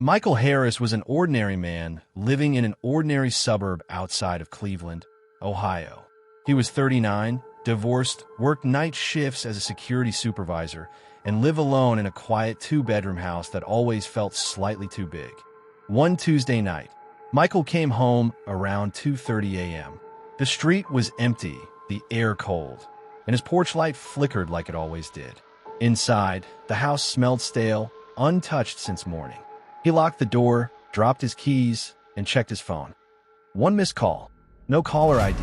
Michael Harris was an ordinary man living in an ordinary suburb outside of Cleveland, Ohio. He was 39, divorced, worked night shifts as a security supervisor, and lived alone in a quiet two-bedroom house that always felt slightly too big. One Tuesday night, Michael came home around 2:30 a.m. The street was empty, the air cold, and his porch light flickered like it always did. Inside, the house smelled stale, untouched since morning. He locked the door, dropped his keys, and checked his phone. One missed call. No caller ID.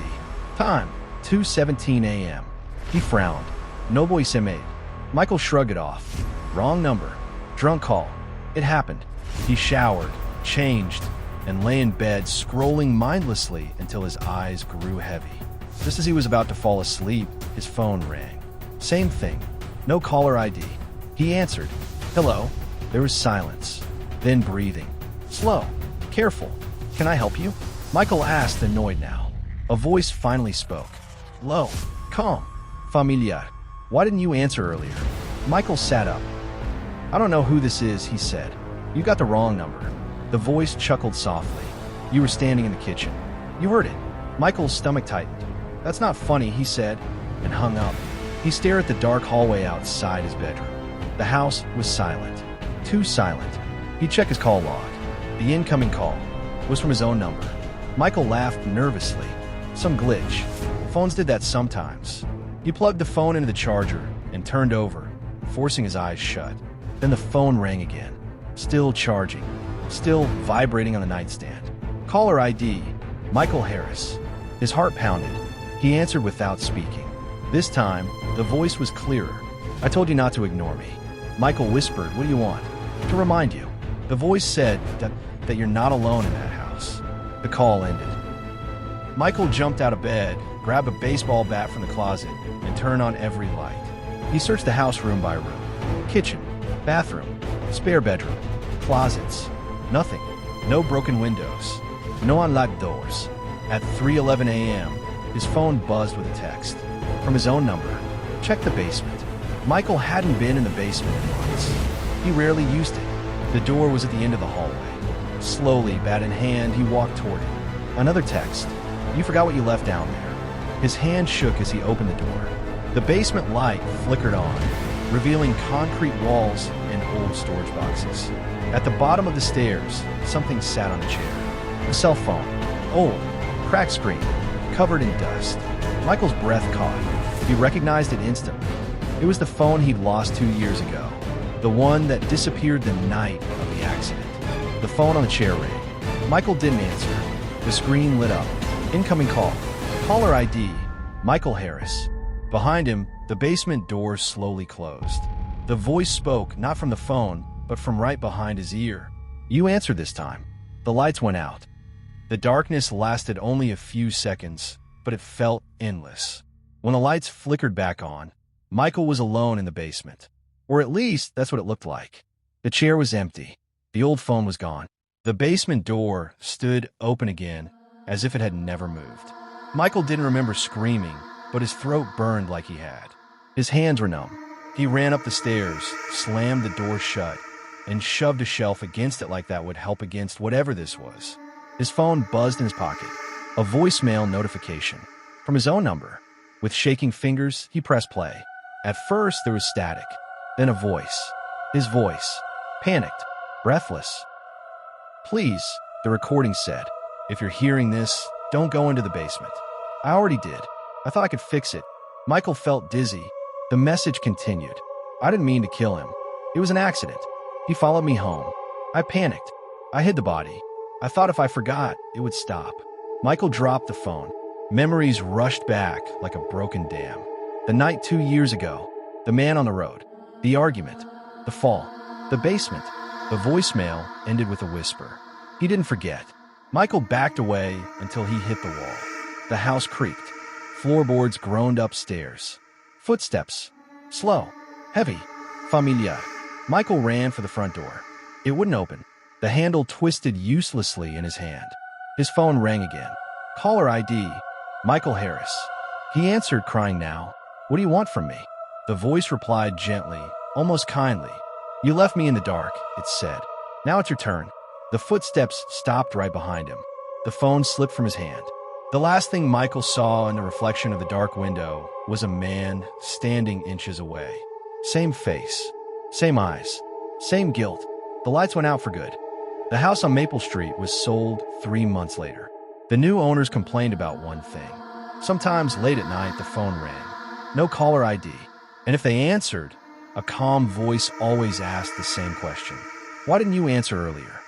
Time, 2:17 a.m. He frowned. No voice made. Michael shrugged it off. Wrong number. Drunk call. It happened. He showered, changed, and lay in bed scrolling mindlessly until his eyes grew heavy. Just as he was about to fall asleep, his phone rang. Same thing. No caller ID. He answered. Hello. There was silence. Then breathing. Slow. Careful. Can I help you? Michael asked, annoyed now. A voice finally spoke. Low. Calm. Familiar. Why didn't you answer earlier? Michael sat up. I don't know who this is, he said. You got the wrong number. The voice chuckled softly. You were standing in the kitchen. You heard it. Michael's stomach tightened. That's not funny, he said, and hung up. He stared at the dark hallway outside his bedroom. The house was silent. Too silent. He checked his call log. The incoming call was from his own number. Michael laughed nervously. Some glitch. Phones did that sometimes. He plugged the phone into the charger and turned over, forcing his eyes shut. Then the phone rang again. Still charging. Still vibrating on the nightstand. Caller ID, Michael Harris. His heart pounded. He answered without speaking. This time, the voice was clearer. I told you not to ignore me. Michael whispered, what do you want? To remind you. The voice said that you're not alone in that house. The call ended. Michael jumped out of bed, grabbed a baseball bat from the closet, and turned on every light. He searched the house room by room. Kitchen, bathroom, spare bedroom, closets. Nothing. No broken windows. No unlocked doors. At 3:11 a.m., his phone buzzed with a text. From his own number. Check the basement. Michael hadn't been in the basement in months. He rarely used it. The door was at the end of the hallway. Slowly, bat in hand, he walked toward it. Another text. You forgot what you left down there. His hand shook as he opened the door. The basement light flickered on, revealing concrete walls and old storage boxes. At the bottom of the stairs, something sat on a chair. A cell phone. Old. Cracked screen. Covered in dust. Michael's breath caught. He recognized it instantly. It was the phone he'd lost 2 years ago. The one that disappeared the night of the accident. The phone on the chair rang. Michael didn't answer. The screen lit up. Incoming call. Caller ID, Michael Harris. Behind him, the basement door slowly closed. The voice spoke not from the phone, but from right behind his ear. You answered this time. The lights went out. The darkness lasted only a few seconds, but it felt endless. When the lights flickered back on, Michael was alone in the basement. Or at least, that's what it looked like. The chair was empty. The old phone was gone. The basement door stood open again, as if it had never moved. Michael didn't remember screaming, but his throat burned like he had. His hands were numb. He ran up the stairs, slammed the door shut, and shoved a shelf against it like that would help against whatever this was. His phone buzzed in his pocket. A voicemail notification. From his own number. With shaking fingers, he pressed play. At first, there was static. Then a voice. His voice. Panicked. Breathless. Please, the recording said. If you're hearing this, don't go into the basement. I already did. I thought I could fix it. Michael felt dizzy. The message continued. I didn't mean to kill him. It was an accident. He followed me home. I panicked. I hid the body. I thought if I forgot, it would stop. Michael dropped the phone. Memories rushed back like a broken dam. The night 2 years ago. The man on the road. The argument. The fall. The basement. The voicemail ended with a whisper. He didn't forget. Michael backed away until he hit the wall. The house creaked. Floorboards groaned upstairs. Footsteps. Slow. Heavy. Familiar. Michael ran for the front door. It wouldn't open. The handle twisted uselessly in his hand. His phone rang again. Caller ID, Michael Harris. He answered, crying now. What do you want from me? The voice replied gently, almost kindly. You left me in the dark, it said. Now it's your turn. The footsteps stopped right behind him. The phone slipped from his hand. The last thing Michael saw in the reflection of the dark window was a man standing inches away. Same face, same eyes, same guilt. The lights went out for good. The house on Maple Street was sold 3 months later. The new owners complained about one thing. Sometimes late at night, the phone rang. No caller ID. And if they answered, a calm voice always asked the same question. Why didn't you answer earlier?